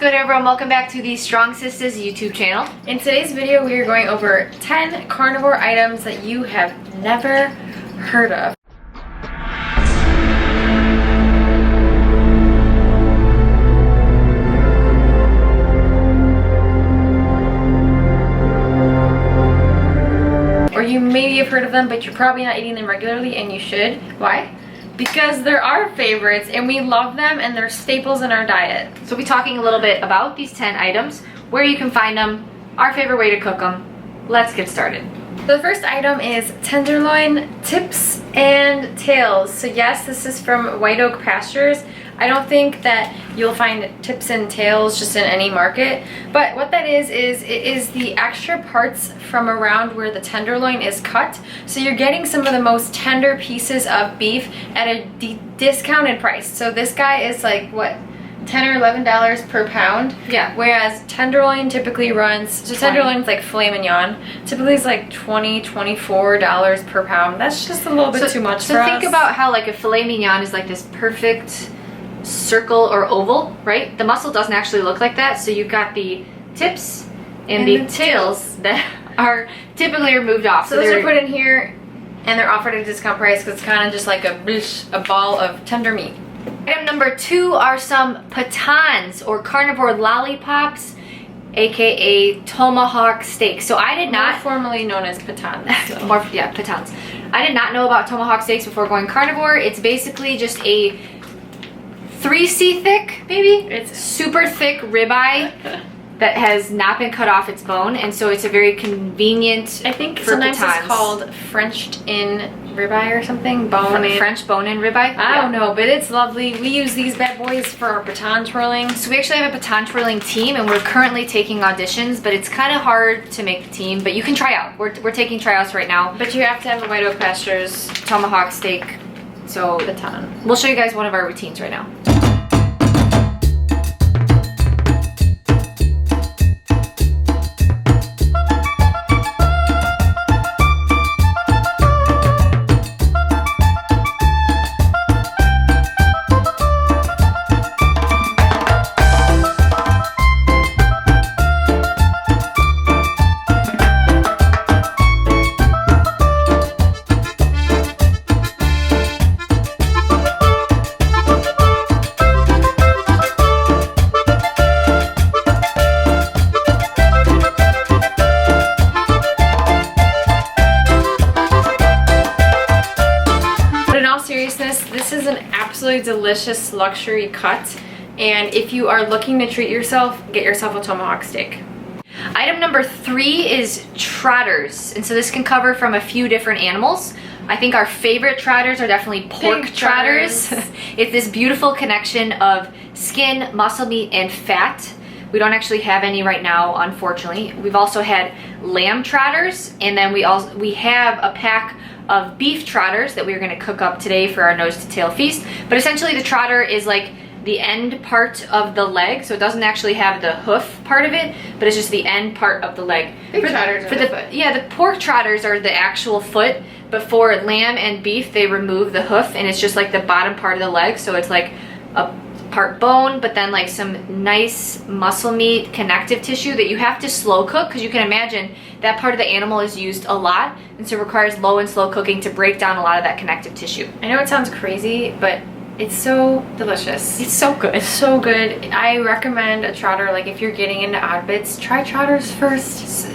good, everyone? Welcome back to the Strong.Sistas YouTube channel. In today's video, we are going over 10 carnivore items that you have never heard of. Or you maybe have heard of them, but you're probably not eating them regularly, and you should. Why? Because they're our favorites and we love them and they're staples in our diet. So we'll be talking a little bit about these 10 items, where you can find them, our favorite way to cook them. Let's get started. So the first item is tenderloin tips and tails. So yes, this is from White Oak Pastures. I don't think that you'll find tips and tails just in any market, but what that is it is the extra parts from around where the tenderloin is cut. So you're getting some of the most tender pieces of beef at a discounted price. So this guy is like, what, $10 or $11 per pound? Yeah. Whereas tenderloin typically runs, so tenderloin's like filet mignon, typically is like $20, $24 per pound. That's just a little bit too much for us. So think about how like a filet mignon is like this perfect circle or oval, right? The muscle doesn't actually look like that. So you've got the tips and the tails that are typically removed off. So those are put in here and they're offered at a discount price because it's kind of just like a ball of tender meat. Item number 2 are some pitons or carnivore lollipops, aka tomahawk steaks. So I did not, formerly known as pitons. Yeah, pitons. I did not know about tomahawk steaks before going carnivore. It's basically just a 3C thick, maybe? It's super thick ribeye that has not been cut off its bone, and so it's a very convenient. I think sometimes pitons. It's called Frenched in ribeye or something. French bone-in ribeye? I don't know, but it's lovely. We use these bad boys for our piton twirling. So we actually have a piton twirling team, and we're currently taking auditions, but it's kind of hard to make the team, but you can try out. We're taking tryouts right now. But you have to have a White Oak Pastures tomahawk steak. So piton. We'll show you guys one of our routines right now. This is an absolutely delicious luxury cut, and if you are looking to treat yourself, get yourself a tomahawk steak. Item number 3 is trotters, and so this can cover from a few different animals. I think our favorite trotters are definitely pork trotters. It's this beautiful connection of skin, muscle meat, and fat. We don't actually have any right now, unfortunately. We've also had lamb trotters, and then we have a pack of beef trotters that we're going to cook up today for our nose to tail feast. But essentially the trotter is like the end part of the leg, so it doesn't actually have the hoof part of it, but it's just the end part of the leg. Trotters are the foot. Yeah, the pork trotters are the actual foot, but for lamb and beef they remove the hoof and it's just like the bottom part of the leg, so it's like a part bone, but then like some nice muscle meat connective tissue that you have to slow cook, because you can imagine that part of the animal is used a lot, and so it requires low and slow cooking to break down a lot of that connective tissue. I know it sounds crazy, but it's so delicious. It's so good. It's so good. I recommend a trotter. Like if you're getting into odd bits, try trotters first.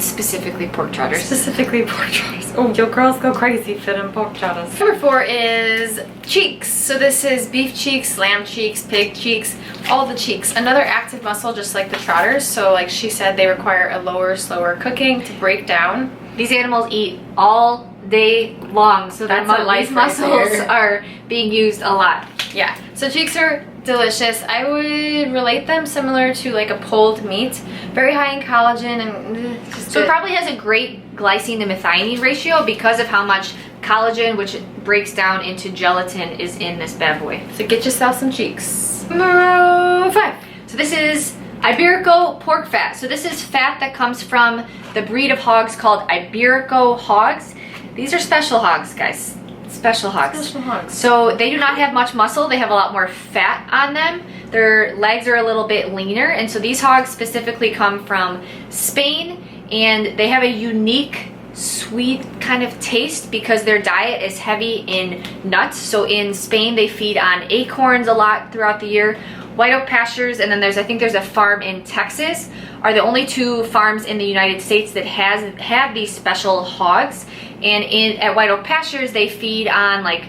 Specifically pork trotters. Specifically pork trotters. Oh, your girls go crazy for them pork trotters. Number 4 is cheeks. So this is beef cheeks, lamb cheeks, pig cheeks, all the cheeks. Another active muscle just like the trotters. So like she said, they require a lower, slower cooking to break down. These animals eat all day long, so these muscles are being used a lot. Yeah, so cheeks are delicious. I would relate them similar to like a pulled meat. Very high in collagen and so it probably has a great glycine to methionine ratio because of how much collagen, which breaks down into gelatin, is in this bad boy. So get yourself some cheeks. Number 5. So this is Iberico pork fat. So this is fat that comes from the breed of hogs called Iberico hogs. These are special hogs, guys. Special hogs. Special hogs. So they do not have much muscle. They have a lot more fat on them. Their legs are a little bit leaner. And so these hogs specifically come from Spain, and they have a unique sweet kind of taste because their diet is heavy in nuts. So in Spain, they feed on acorns a lot throughout the year. White Oak Pastures, and then I think there's a farm in Texas, are the only two farms in the United States that have these special hogs. And at White Oak Pastures, they feed on like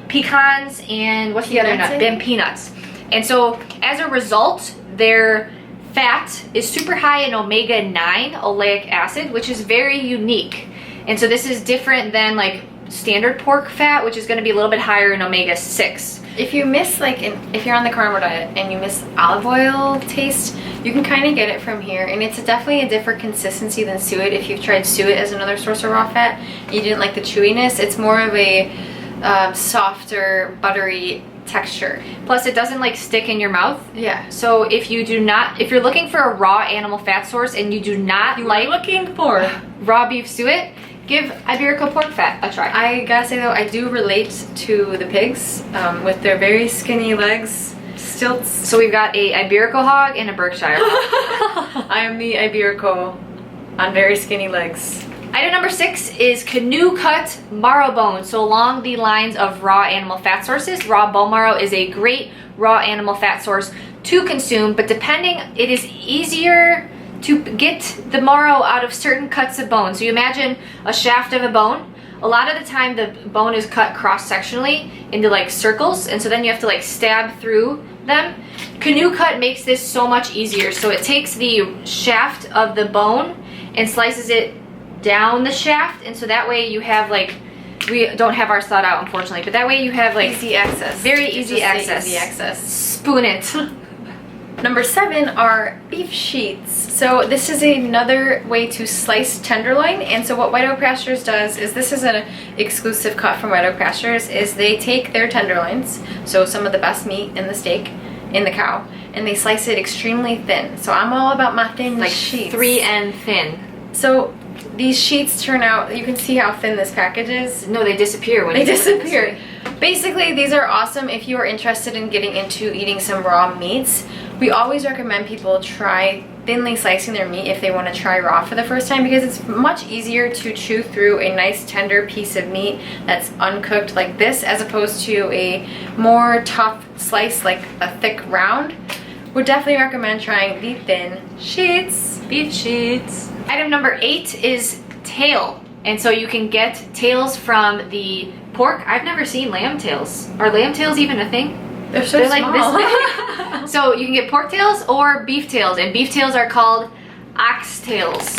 pecans and what's the other nut? And peanuts. And so as a result, their fat is super high in omega-9 oleic acid, which is very unique. And so this is different than like standard pork fat, which is going to be a little bit higher in omega-6. If you miss if you're on the carnivore diet and you miss olive oil taste, you can kind of get it from here, and it's definitely a different consistency than suet. If you've tried suet as another source of raw fat, you didn't like the chewiness. It's more of a softer, buttery texture. Plus it doesn't like stick in your mouth. Yeah. So if you're looking for a raw animal fat source and you do not looking for raw beef suet, give Iberico pork fat a try. I gotta say though, I do relate to the pigs with their very skinny legs, stilts. So we've got a Iberico hog and a Berkshire. I am the Iberico on very skinny legs. Item number 6 is canoe cut marrow bone. So along the lines of raw animal fat sources, raw bone marrow is a great raw animal fat source to consume, but it is easier to get the marrow out of certain cuts of bone. So you imagine a shaft of a bone. A lot of the time the bone is cut cross-sectionally into like circles, and so then you have to like stab through them. Canoe cut makes this so much easier. So it takes the shaft of the bone and slices it down the shaft, and so that way you have like, we don't have ours thought out unfortunately, but that way you have like easy access. Very easy access. Easy access. Spoon it. Number 7 are beef sheets. So this is another way to slice tenderloin, and so what White Oak Pastures does is, this is an exclusive cut from White Oak Pastures, is they take their tenderloins, so some of the best meat in the steak, in the cow, and they slice it extremely thin. So I'm all about my thin like sheets. 3N thin. So these sheets turn out, you can see how thin this package is. No, they disappear when they disappear. Basically, these are awesome if you are interested in getting into eating some raw meats. We always recommend people try thinly slicing their meat if they want to try raw for the first time, because it's much easier to chew through a nice tender piece of meat that's uncooked like this, as opposed to a more tough slice like a thick round. Would definitely recommend trying the thin sheets. Beef sheets. Item number 8 is tail. And so you can get tails from the pork. I've never seen lamb tails. Are lamb tails even a thing? They're so small. Like this big. So you can get pork tails or beef tails, and beef tails are called ox tails.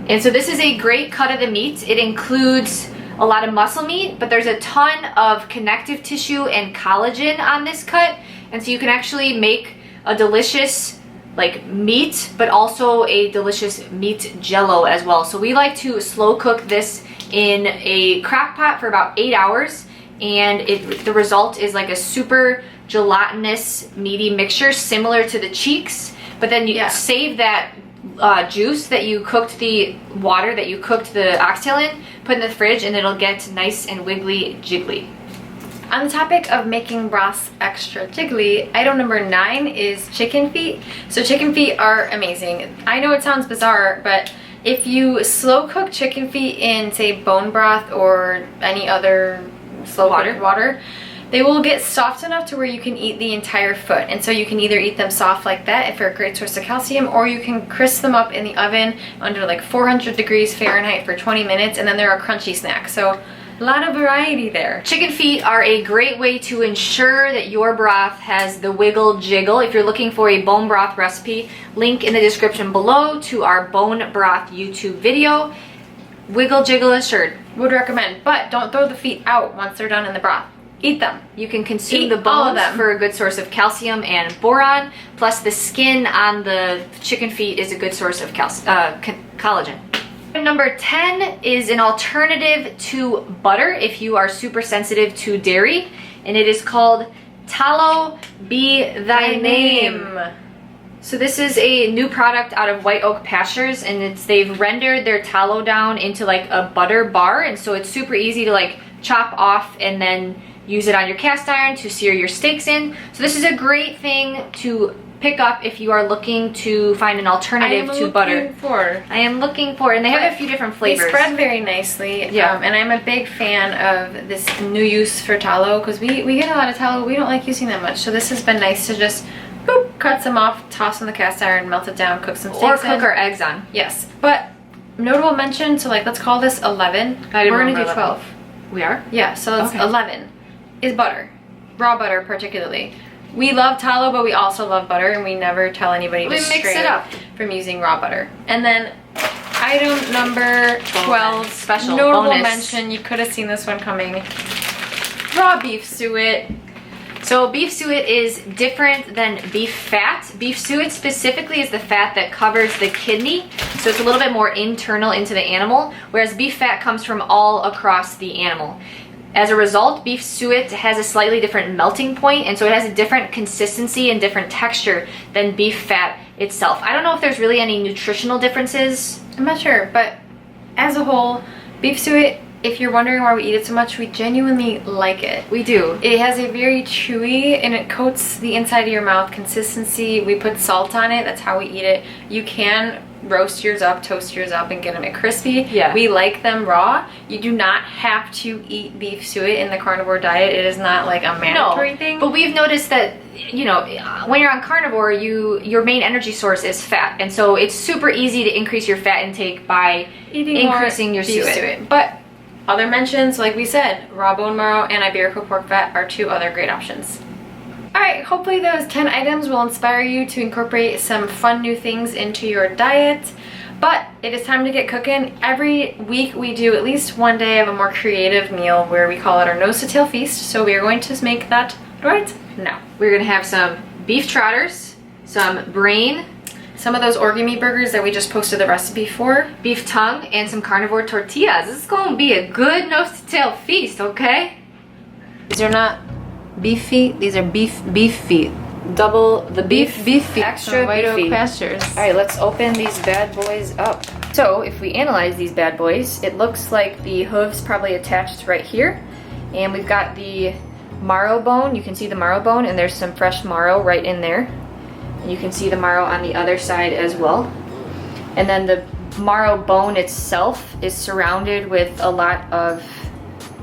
And so this is a great cut of the meat. It includes a lot of muscle meat, but there's a ton of connective tissue and collagen on this cut. And so you can actually make a delicious like meat, but also a delicious meat jello as well. So we like to slow cook this in a crock pot for about 8 hours, and the result is like a super gelatinous meaty mixture similar to the cheeks, but then you save that juice that you cooked, the water that you cooked the oxtail in, put in the fridge, and it'll get nice and wiggly jiggly. On the topic of making broths extra jiggly, item number 9 is chicken feet. So chicken feet are amazing. I know it sounds bizarre, but if you slow cook chicken feet in, say, bone broth or any other slow water, they will get soft enough to where you can eat the entire foot. And so you can either eat them soft like that if they're a great source of calcium, or you can crisp them up in the oven under like 400 degrees Fahrenheit for 20 minutes, and then they're a crunchy snack. So a lot of variety there. Chicken feet are a great way to ensure that your broth has the wiggle jiggle. If you're looking for a bone broth recipe, link in the description below to our bone broth YouTube video. Wiggle jiggle assured. Would recommend, but don't throw the feet out once they're done in the broth. Eat them. You can consume the bones for a good source of calcium and boron, plus the skin on the chicken feet is a good source of collagen. Number 10 is an alternative to butter if you are super sensitive to dairy, and it is called Tallow Be Thy Name. So this is a new product out of White Oak Pastures, and they've rendered their tallow down into like a butter bar, and so it's super easy to like chop off and then use it on your cast iron to sear your steaks in. So this is a great thing to pick up if you are looking to find an alternative to butter. I am looking for, and they have a few different flavors. They spread very nicely. Yeah. And I'm a big fan of this new use for tallow because we get a lot of tallow. We don't like using that much. So this has been nice to just boop, cut some off, toss in the cast iron, melt it down, cook some steaks or cook our eggs on. Yes. But notable mention, so like let's call this 11. We're gonna do 12. We are? Yeah, so it's 11 is butter. Raw butter particularly. We love tallow, but we also love butter, and we never tell anybody to mix it up from using raw butter. And then item number 12, special notable bonus mention, you could have seen this one coming. Raw beef suet. So beef suet is different than beef fat. Beef suet specifically is the fat that covers the kidney, so it's a little bit more internal into the animal, whereas beef fat comes from all across the animal. As a result, beef suet has a slightly different melting point, and so it has a different consistency and different texture than beef fat itself. I don't know if there's really any nutritional differences. I'm not sure, but as a whole, beef suet, if you're wondering why we eat it so much, we genuinely like it. We do. It has a very chewy, and it coats the inside of your mouth consistency. We put salt on it. That's how we eat it. You can roast yours up, toast yours up, and get them crispy. Yeah. We like them raw. You do not have to eat beef suet in the carnivore diet. It is not like a mandatory thing. But we've noticed that, you know, when you're on carnivore, your main energy source is fat, and so it's super easy to increase your fat intake by increasing your beef suet. But other mentions, like we said, raw bone marrow and Iberico pork fat are two other great options. Alright, hopefully those 10 items will inspire you to incorporate some fun new things into your diet. But it is time to get cooking. Every week we do at least one day of a more creative meal where we call it our nose to tail feast. So we are going to make that right now. We're going to have some beef trotters, some brain, some of those organ meat burgers that we just posted the recipe for, beef tongue, and some carnivore tortillas. This is going to be a good nose to tail feast, okay? These are not beef feet, these are beef feet. Double the beef feet. Extra White Oak Pastures. All right, let's open these bad boys up. So if we analyze these bad boys, it looks like the hooves probably attached right here. And we've got the marrow bone. You can see the marrow bone, and there's some fresh marrow right in there. You can see the marrow on the other side as well. And then the marrow bone itself is surrounded with a lot of,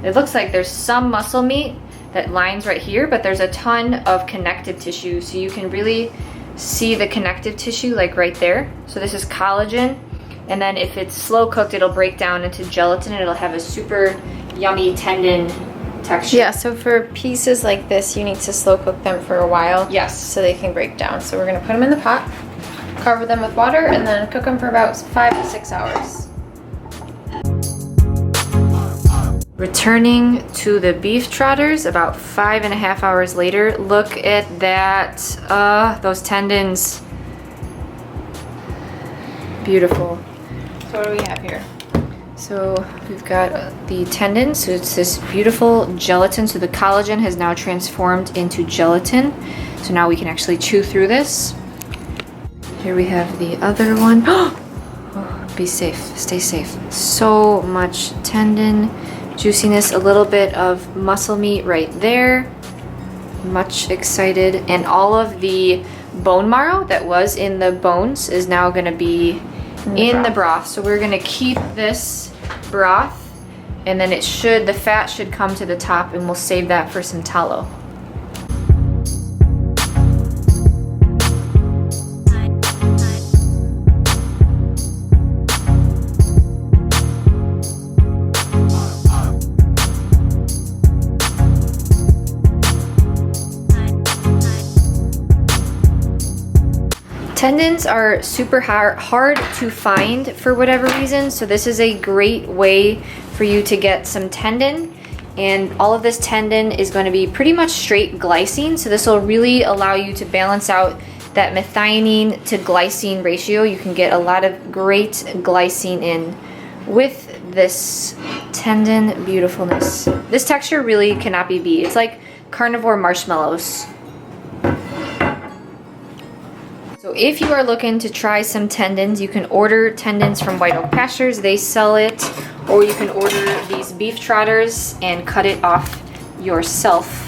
it looks like there's some muscle meat that lines right here, but there's a ton of connective tissue, so you can really see the connective tissue like right there. So this is collagen, and then if it's slow cooked, it'll break down into gelatin and it'll have a super yummy tendon texture. Yeah, so for pieces like this, you need to slow cook them for a while. Yes. So they can break down. So we're gonna put them in the pot, cover them with water, and then cook them for about 5 to 6 hours. Returning to the beef trotters about 5.5 hours later. Look at that, those tendons. Beautiful. So what do we have here? So we've got the tendons, so it's this beautiful gelatin. So the collagen has now transformed into gelatin. So now we can actually chew through this. Here we have the other one. Oh, be safe, stay safe. So much tendon. Juiciness, a little bit of muscle meat right there. Much excited. And all of the bone marrow that was in the bones is now going to be in the broth. So we're going to keep this broth, and then the fat should come to the top, and we'll save that for some tallow. Tendons are super hard to find for whatever reason, so this is a great way for you to get some tendon. And all of this tendon is going to be pretty much straight glycine, so this will really allow you to balance out that methionine to glycine ratio. You can get a lot of great glycine in with this tendon beautifulness. This texture really cannot be beat. It's like carnivore marshmallows. So if you are looking to try some tendons, you can order tendons from White Oak Pastures. They sell it or you can order these beef trotters and cut it off yourself.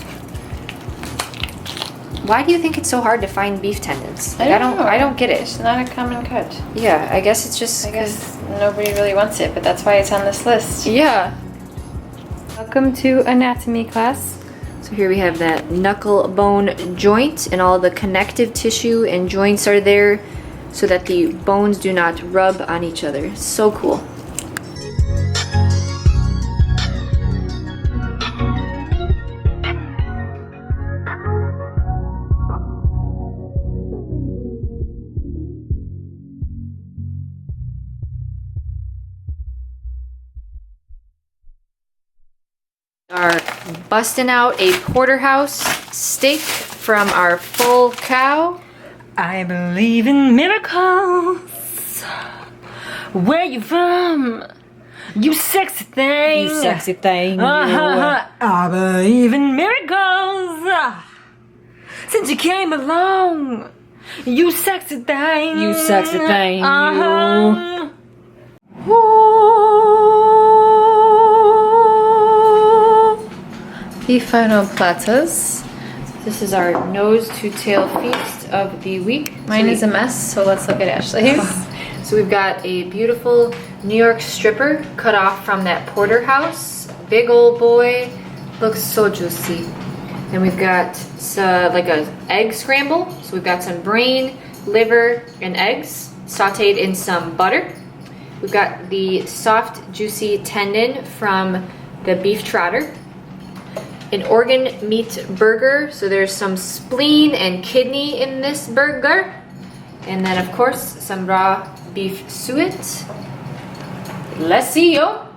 Why do you think it's so hard to find beef tendons? Like, I don't get it. It's not a common cut. Yeah, I guess it's just... I guess nobody really wants it, but that's why it's on this list. Yeah. Welcome to anatomy class. So here we have that knuckle bone joint, and all the connective tissue and joints are there so that the bones do not rub on each other. So cool. Are busting out a porterhouse steak from our full cow. I believe in miracles. Where you from? You sexy thing. You sexy thing. I believe in miracles. Since you came along. You sexy thing. You sexy thing. The final plattas. This is our nose to tail feast of the week. Mine is a mess, so let's look at Ashley's. So we've got a beautiful New York stripper cut off from that porterhouse. Big old boy, looks so juicy. Then we've got like a egg scramble. So we've got some brain, liver, and eggs sauteed in some butter. We've got the soft, juicy tendon from the beef trotter. An organ meat burger, so there's some spleen and kidney in this burger. And then of course, some raw beef suet. Let's see, yo!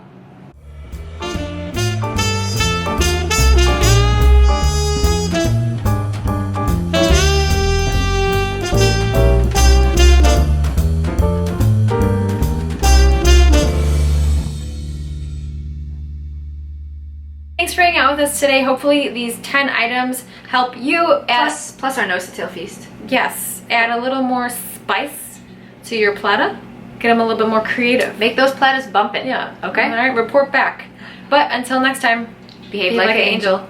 Thanks for hanging out with us today. Hopefully these 10 items help you add... Plus our nose to tail feast. Yes, add a little more spice to your platta. Get them a little bit more creative. Make those plattas bumpin'. Yeah. Okay? All right, report back. But until next time, Behave like an angel.